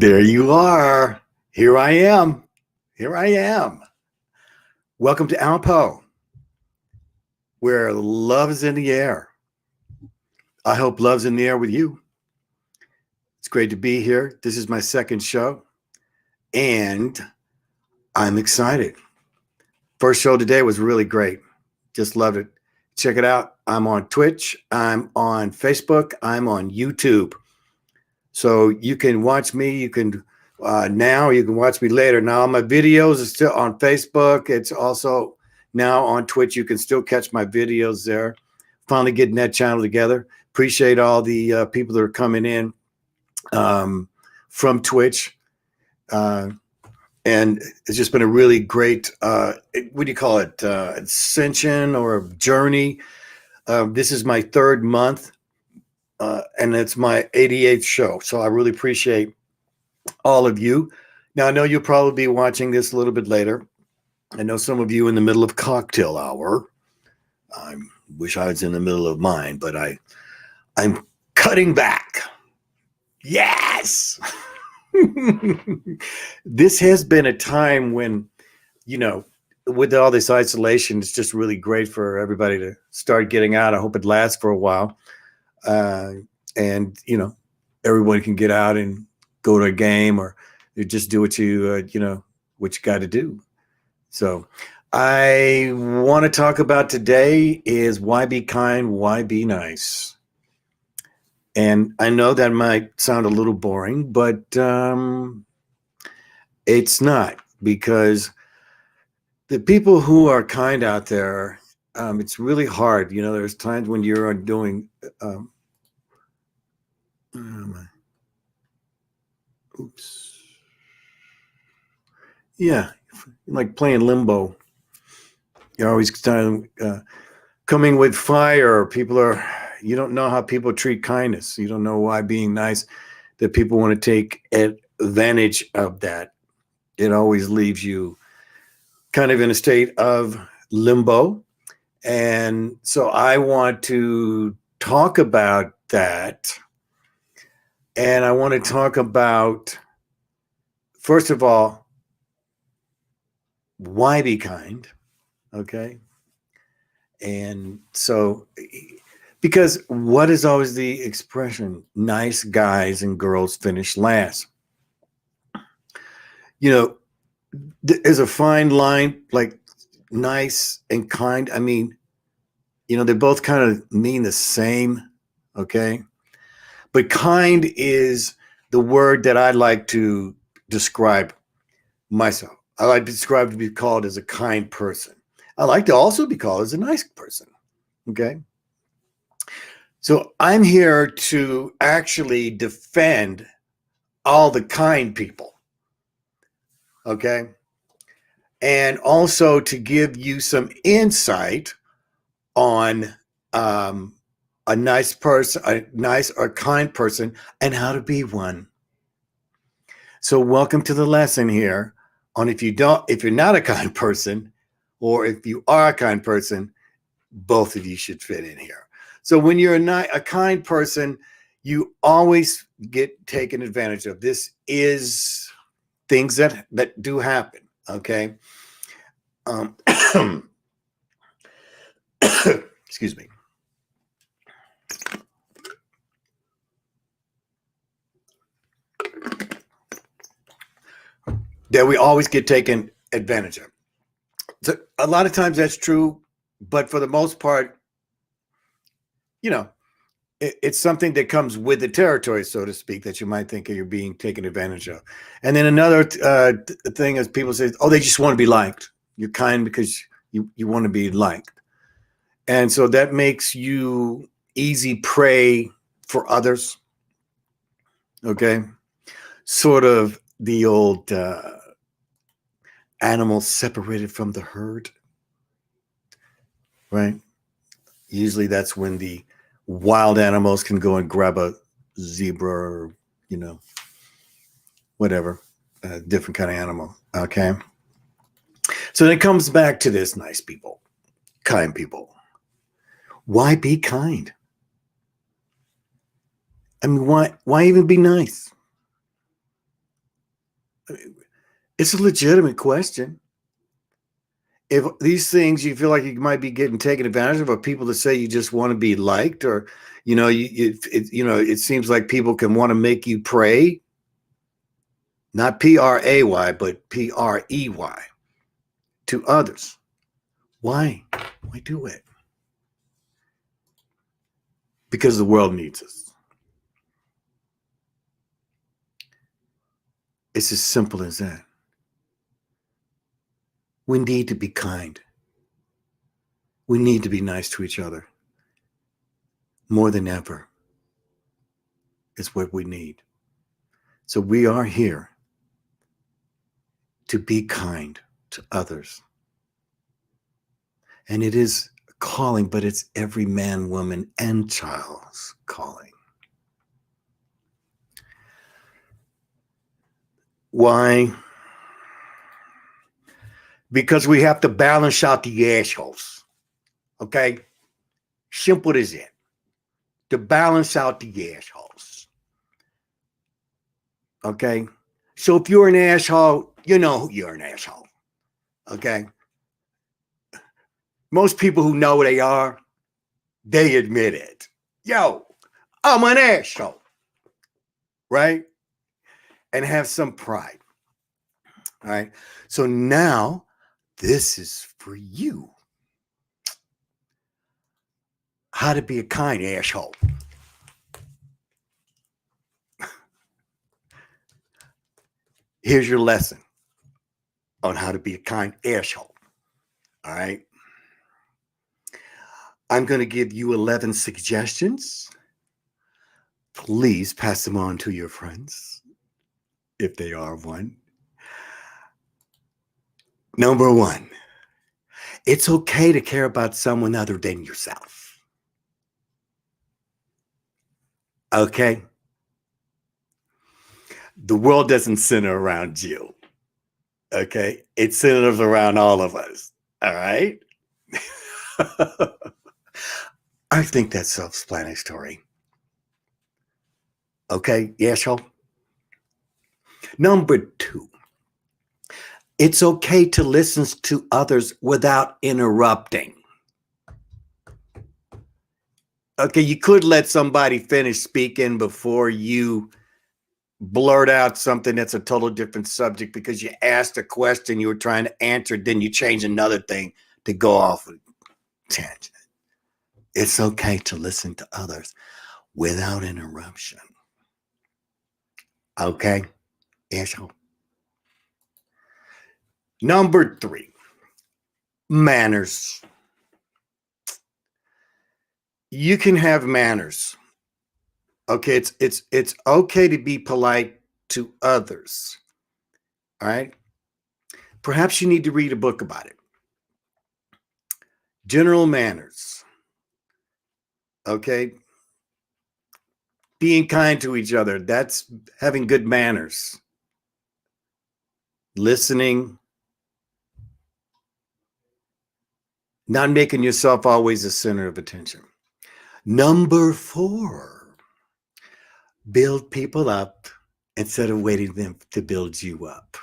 There you are. Here I am. Here I am. Welcome to ALPOUGH, where love is in the air. I hope love's in the air with you. It's great to be here. This is my second show, and I'm excited. First show today was really great. Just loved it. Check it out. I'm on Twitch. I'm on Facebook. I'm on YouTube. So you can watch me. You can now. You can watch me later. Now my videos are still on Facebook. It's also now on Twitch. You can still catch my videos there. Finally getting that channel together. Appreciate all the people that are coming in from Twitch. And it's just been a really great, what do you call it, ascension or journey. This is my third month, and it's my 88th show. So I really appreciate all of you. Now, I know you'll probably be watching this a little bit later. I know some of you in the middle of cocktail hour. I wish I was in the middle of mine, but I'm cutting back. Yes! This has been a time when, with all this isolation, it's just really great for everybody to start getting out. I hope it lasts for a while. And everyone can get out and go to a game or just do what you got to do. So I want to talk about today is why be kind, why be nice. And I know that might sound a little boring, but it's not, because the people who are kind out there, it's really hard. There's times when you're doing, like playing limbo. You're always coming with fire. You don't know how people treat kindness. You don't know why being nice, that people want to take advantage of that. It always leaves you kind of in a state of limbo. And so I want to talk about that. And I want to talk about, first of all, why be kind, okay? And so, because what is always the expression? Nice guys and girls finish last. There's a fine line, like nice and kind. I mean, they both kind of mean the same, okay? But kind is the word that I like to describe myself. I like to be called as a kind person. I like to also be called as a nice person, okay? So I'm here to actually defend all the kind people, okay? And also to give you some insight on a nice person, a nice or kind person, and how to be one. So welcome to the lesson here on if you're not a kind person, or if you are a kind person, both of you should fit in here. So when you're not a kind person, you always get taken advantage of. This is things that do happen, okay? Excuse me. That we always get taken advantage of. So a lot of times that's true, but for the most part, it's something that comes with the territory, so to speak, that you might think you're being taken advantage of. And then another thing is people say, oh, they just want to be liked. You're kind because you want to be liked. And so that makes you easy prey for others. Okay. Sort of the old animal separated from the herd, right? Usually that's when the wild animals can go and grab a zebra or, whatever, a different kind of animal, okay? So then it comes back to this nice people, kind people. Why be kind? I mean, why even be nice? It's a legitimate question. If these things you feel like you might be getting taken advantage of, or people that say you just want to be liked, or it seems like people can want to make you pray, not pray, but prey to others. Why? Why do it? Because the world needs us. It's as simple as that. We need to be kind. We need to be nice to each other. More than ever, is what we need. So we are here to be kind to others. And it is a calling, but it's every man, woman, and child's calling. Why? Because we have to balance out the assholes. Okay? Simple as it. To balance out the assholes. Okay? So if you're an asshole, you know you're an asshole. Okay? Most people who know they are, they admit it. Yo, I'm an asshole. Right? And have some pride. All right? So now, this is for you. How to be a kind asshole. Here's your lesson on how to be a kind asshole. All right. I'm going to give you 11 suggestions. Please pass them on to your friends, if they are one. Number 1, it's okay to care about someone other than yourself. Okay? The world doesn't center around you. Okay? It centers around all of us. All right? I think that's self-explanatory. Okay, asshole? Number 2, it's okay to listen to others without interrupting. Okay, you could let somebody finish speaking before you blurt out something that's a total different subject because you asked a question you were trying to answer, then you change another thing to go off a tangent. It's okay to listen to others without interruption. Okay, asshole. Number 3, manners. You can have manners. Okay, it's okay to be polite to others. All right? Perhaps you need to read a book about it. General manners. Okay? Being kind to each other, that's having good manners. Listening. Not making yourself always the center of attention. Number 4, build people up instead of waiting them to build you up.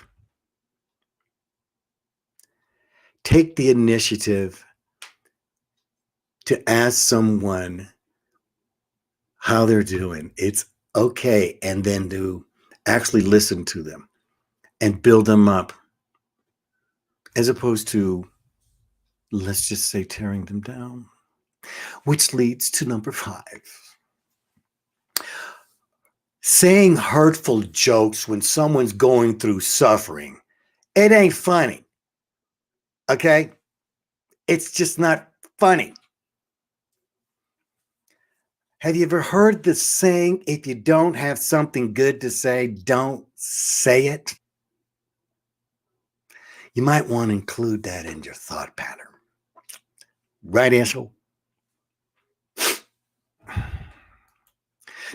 Take the initiative to ask someone how they're doing. It's okay. And then to actually listen to them and build them up, as opposed to, let's just say, tearing them down. Which leads to number 5. Saying hurtful jokes when someone's going through suffering. It ain't funny. Okay? It's just not funny. Have you ever heard the saying, if you don't have something good to say, don't say it? You might want to include that in your thought pattern. Right, asshole?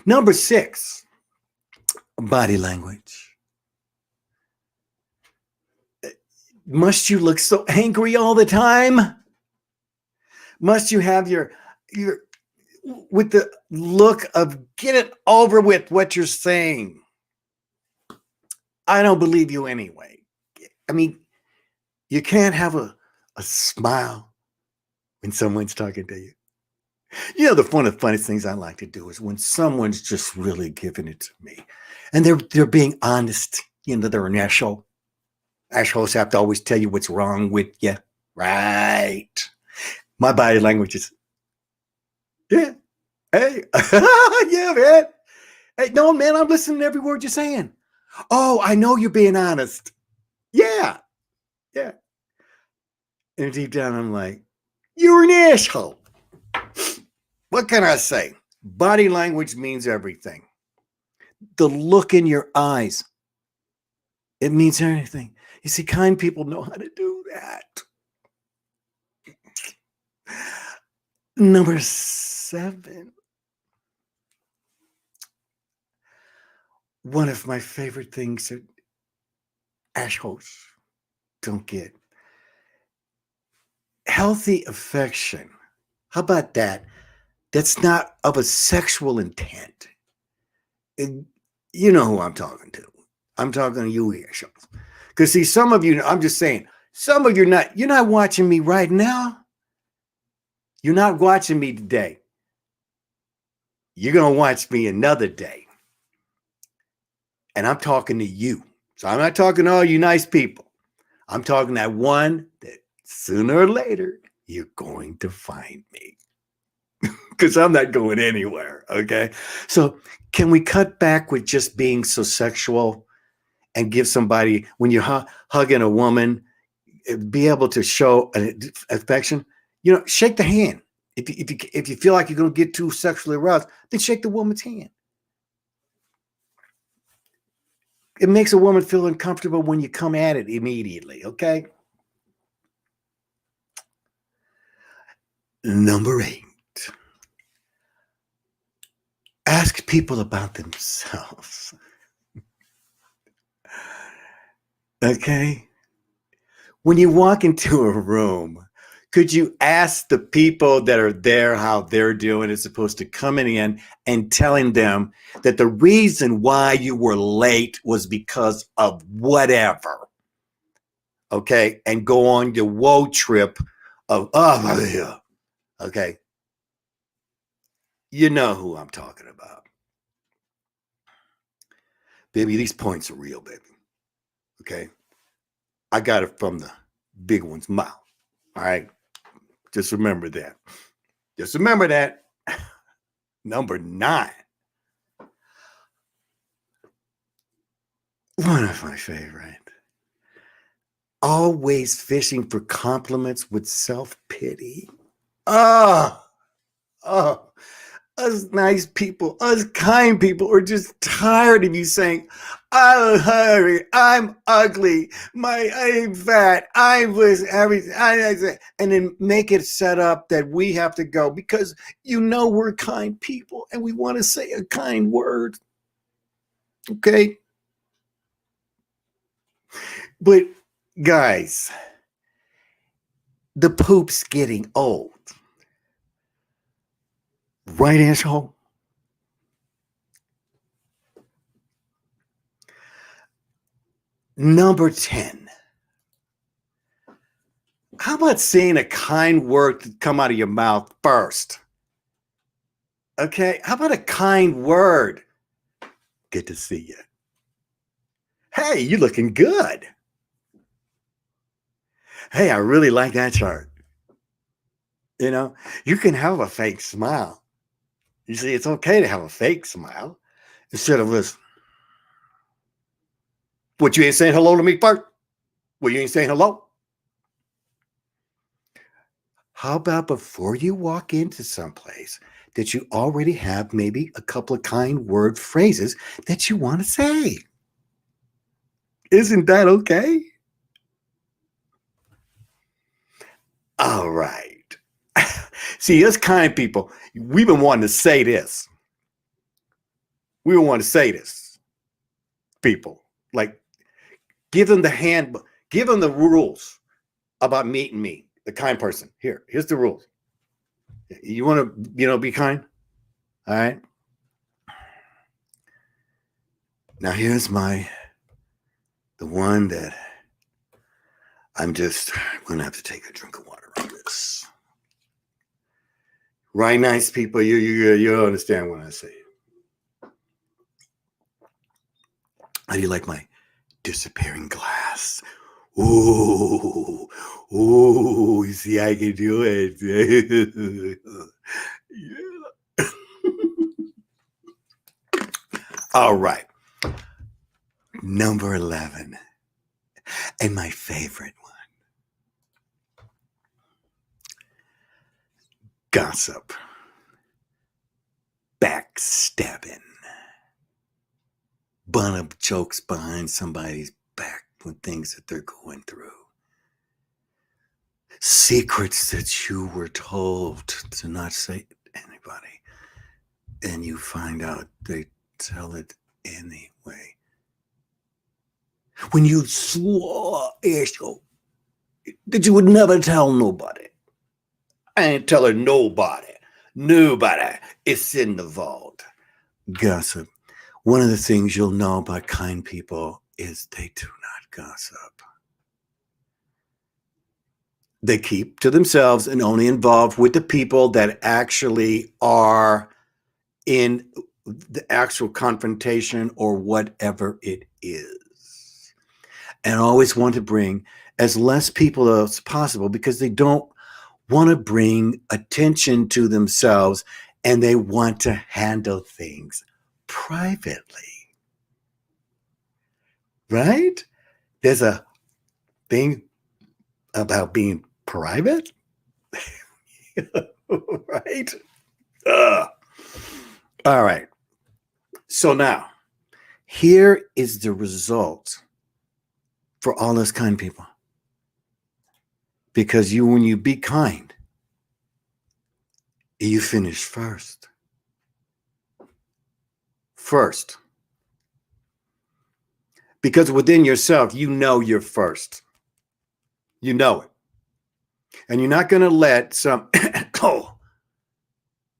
Number 6, body language. Must you look so angry all the time? Must you have your with the look of get it over with what you're saying? I don't believe you anyway. I mean, you can't have a smile when someone's talking to you. You know, one of the funniest things I like to do is when someone's just really giving it to me and they're being honest. You know, they're an asshole. Assholes have to always tell you what's wrong with you. Right. My body language is, yeah. Hey, yeah, man. Hey, no, man, I'm listening to every word you're saying. Oh, I know you're being honest. Yeah. Yeah. And deep down, I'm like, you're an asshole. What can I say? Body language means everything. The look in your eyes, it means everything. You see, kind people know how to do that. Number 7. One of my favorite things that assholes don't get. Healthy affection. How about that? That's not of a sexual intent. You know who I'm talking to. I'm talking to you here, assholes. Because see, some of you, I'm just saying, some of you're not watching me right now. You're not watching me today. You're going to watch me another day. And I'm talking to you. So I'm not talking to all you nice people. I'm talking that one that sooner or later you're going to find me. Because I'm not going anywhere. Okay. So can we cut back with just being so sexual and give somebody, when you're hugging a woman, be able to show an affection? You know, shake the hand. If you feel like you're going to get too sexually aroused, then shake the woman's hand. It makes a woman feel uncomfortable when you come at it immediately, okay? Number 8. Ask people about themselves. Okay? When you walk into a room, could you ask the people that are there how they're doing as opposed to coming in and telling them that the reason why you were late was because of whatever? Okay? And go on your woe trip of, oh, yeah. Okay? You know who I'm talking about. Baby, these points are real, baby. Okay? I got it from the big one's mouth. All right? Just remember that. Just remember that. Number 9. One of my favorite. Always fishing for compliments with self-pity. Oh, us nice people, us kind people are just tired of you saying, I'm hungry, I'm ugly, I'm fat, I was everything, and then make it set up that we have to go because you know we're kind people and we want to say a kind word. Okay? But guys, the poop's getting old. Right, asshole? Number 10. How about saying a kind word to come out of your mouth first? Okay. How about a kind word? Good to see you. Hey, you looking good. Hey, I really like that chart. You know, you can have a fake smile. You see, it's okay to have a fake smile instead of this. What, you ain't saying hello to me first? Well, you ain't saying hello? How about before you walk into someplace that you already have maybe a couple of kind word phrases that you want to say? Isn't that okay? All right. See, us kind people, we've been wanting to say this. We been wanting to say this, people. Like, give them the handbook, give them the rules about meeting me, the kind person. Here's the rules. You want to, be kind? All right. Now, here's my The one that I'm going to have to take a drink of water on this. Right, nice people, you understand what I say. How do you like my disappearing glass? Ooh, you see, I can do it. Yeah. All right. Number 11. And my favorite one. Gossip. Backstabbing. Bun up jokes behind somebody's back with things that they're going through. Secrets that you were told to not say to anybody. And you find out they tell it anyway. When you swore that you would never tell nobody. I ain't telling nobody. Nobody. It's in the vault. Gossip. One of the things you'll know about kind people is they do not gossip. They keep to themselves and only involved with the people that actually are in the actual confrontation or whatever it is. And always want to bring as less people as possible because they don't want to bring attention to themselves and they want to handle things privately. Right? There's a thing about being private. Right? Ugh. All right. So now, here is the result for all us kind people. Because when you be kind, you finish first. First. Because within yourself, you know you're first. You know it. And you're not going to let some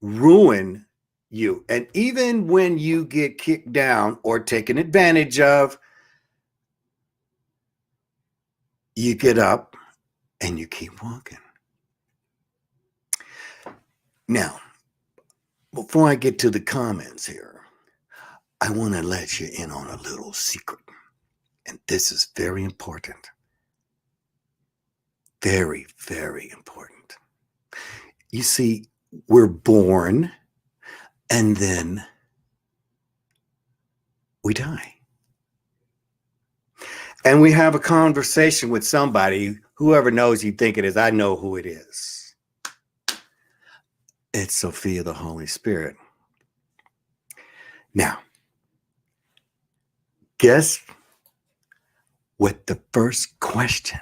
ruin you. And even when you get kicked down or taken advantage of, you get up and you keep walking. Now, before I get to the comments here, I want to let you in on a little secret. And this is very important. Very, very important. You see, we're born and then we die. And we have a conversation with somebody, whoever knows you think it is. I know who it is. It's Sophia, the Holy Spirit. Now, guess what the first question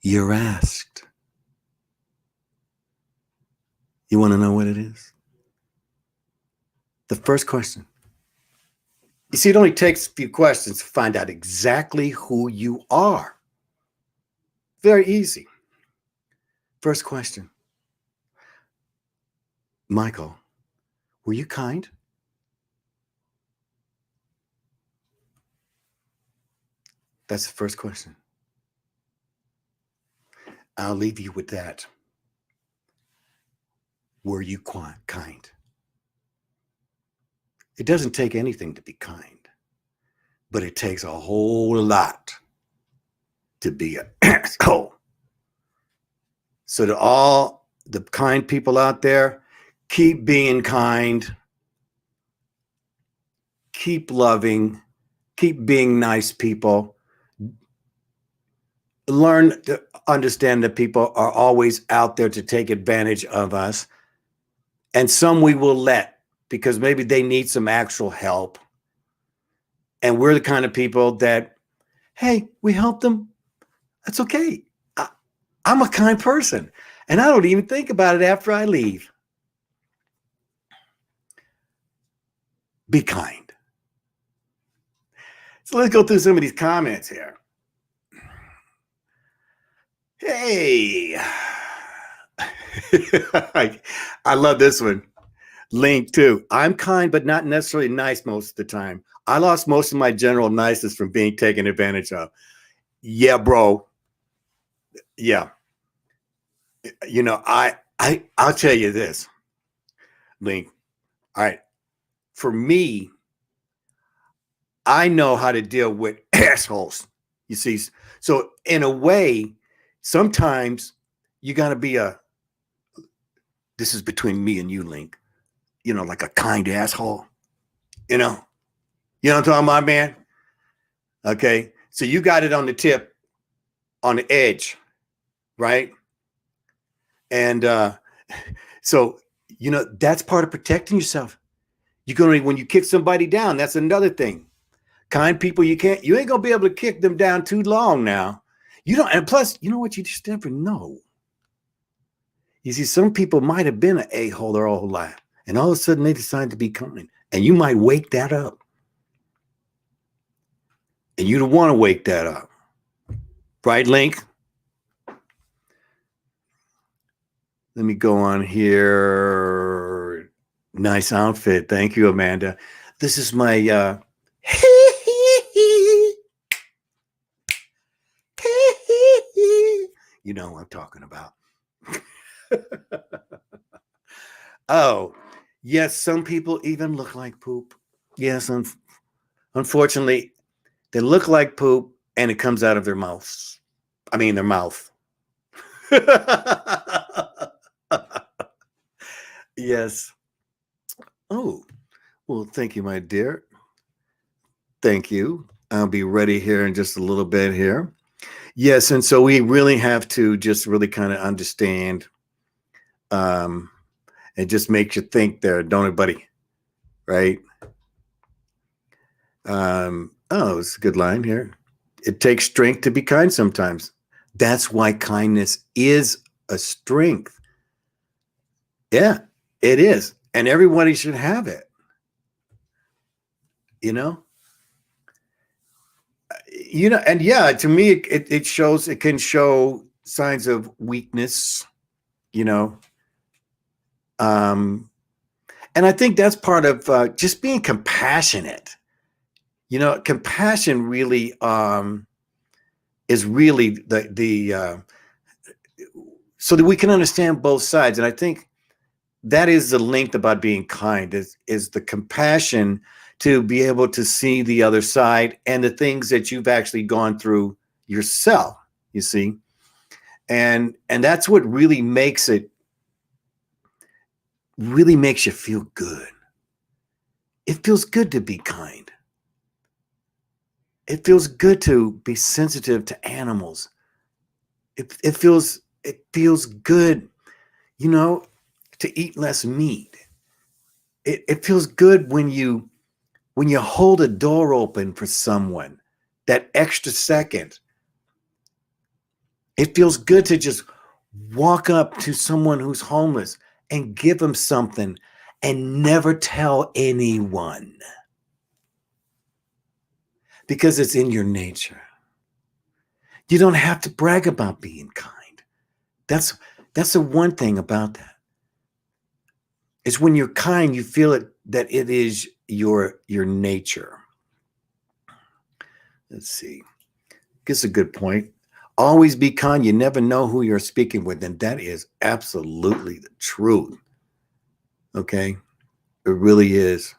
you're asked? You want to know what it is? The first question. You see, it only takes a few questions to find out exactly who you are. Very easy. First question. Michael, were you kind? That's the first question. I'll leave you with that. Were you kind? It doesn't take anything to be kind, but it takes a whole lot to be an asshole. So to all the kind people out there, keep being kind, keep loving, keep being nice people. Learn to understand that people are always out there to take advantage of us. And some we will let because maybe they need some actual help. And we're the kind of people that, hey, we help them. That's okay. I'm a kind person. And I don't even think about it after I leave. Be kind. So let's go through some of these comments here. Hey. I love this one. Link too. I'm kind, but not necessarily nice most of the time. I lost most of my general niceness from being taken advantage of. Yeah, bro. Yeah. You know, I'll tell you this, Link. All right. For me, I know how to deal with assholes. You see, so in a way, sometimes you got to be this is between me and you, Link, like a kind asshole, you know, you know what I'm talking about, man? Okay. So you got it on the tip, on the edge, right? And so, that's part of protecting yourself. When you kick somebody down, that's another thing. Kind people, you ain't gonna be able to kick them down too long now. You don't, and plus, you know what? You just never know. You see, some people might have been an a-hole their whole life, and all of a sudden they decide to be kind, and you might wake that up. And you don't want to wake that up. Right, Link? Let me go on here. Nice outfit. Thank you, Amanda. This is my you know what I'm talking about. Oh, yes, some people even look like poop. Yes, unfortunately, they look like poop and it comes out of their mouths. I mean, their mouth. Yes. Oh, well, thank you, my dear. Thank you. I'll be ready here in just a little bit here. Yes, and so we really have to just really kind of understand. It just makes you think there, don't it, buddy? Right? Oh, it's a good line here. It takes strength to be kind sometimes. That's why kindness is a strength. Yeah, it is. And everybody should have it. And yeah, to me, it can show signs of weakness, and I think that's part of just being compassionate. Compassion really is really the so that we can understand both sides. And I think that is the link about being kind is the compassion to be able to see the other side and the things that you've actually gone through yourself, you see. And that's what really makes you feel good. It feels good to be kind. It feels good to be sensitive to animals. It feels good, to eat less meat. It feels good when you hold a door open for someone, that extra second. It feels good to just walk up to someone who's homeless and give them something and never tell anyone. Because it's in your nature. You don't have to brag about being kind. That's the one thing about that. It's when you're kind, you feel it, that it is your nature. Let's see. It's a good point. Always be kind. You never know who you're speaking with. And that is absolutely the truth. Okay? It really is.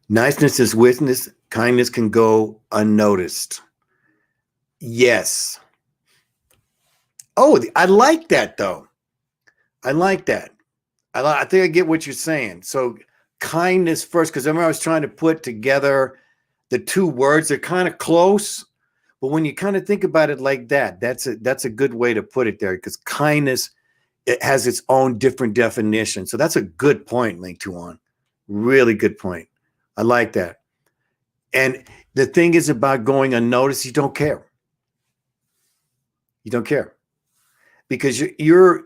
Niceness is witness. Kindness can go unnoticed. Yes. Oh, I like that, though. I like that. I think I get what you're saying. So kindness first, because I remember I was trying to put together the two words. They're kind of close, but when you kind of think about it like that, that's a good way to put it there, because kindness, it has its own different definition. So that's a good point, Link Tuan. Really good point. I like that. And the thing is about going unnoticed, you don't care. You don't care. Because you're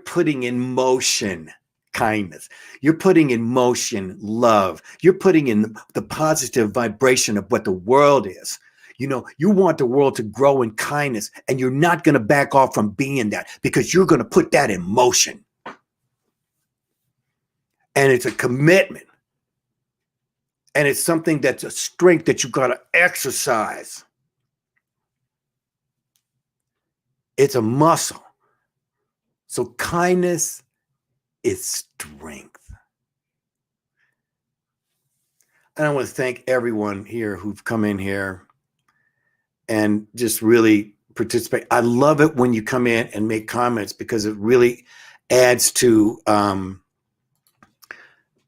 putting in motion kindness. You're putting in motion love. You're putting in the positive vibration of what the world is. You know, you want the world to grow in kindness, and you're not going to back off from being that because you're going to put that in motion. And it's a commitment. And it's something that's a strength that you got to exercise. It's a muscle. So kindness is strength. And I want to thank everyone here who've come in here and just really participate. I love it when you come in and make comments because it really adds to,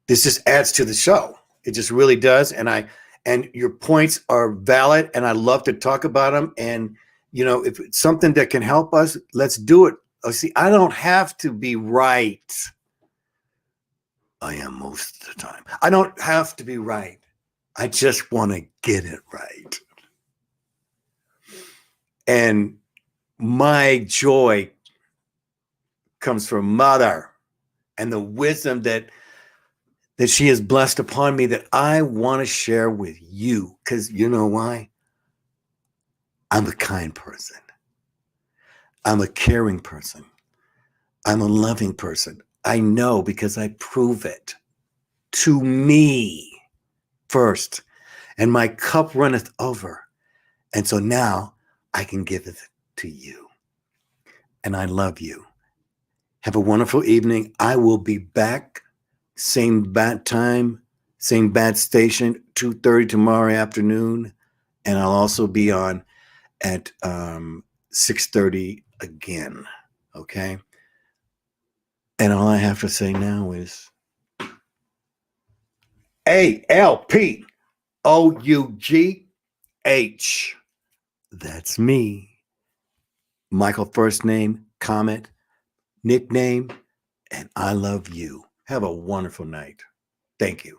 this just adds to the show. It just really does. And your points are valid and I love to talk about them. And, you know, if it's something that can help us, let's do it. Oh, see, I don't have to be right. I am most of the time. I don't have to be right. I just want to get it right. And my joy comes from Mother and the wisdom that she has blessed upon me that I want to share with you. Because you know why? I'm a kind person. I'm a caring person. I'm a loving person. I know because I prove it to me first. And my cup runneth over. And so now I can give it to you. And I love you. Have a wonderful evening. I will be back. Same bat time, same bat station, 2:30 tomorrow afternoon. And I'll also be on at 6:30 again. Okay? And all I have to say now is ALPOUGH. That's me. Michael, first name, comment, nickname, and I love you. Have a wonderful night. Thank you.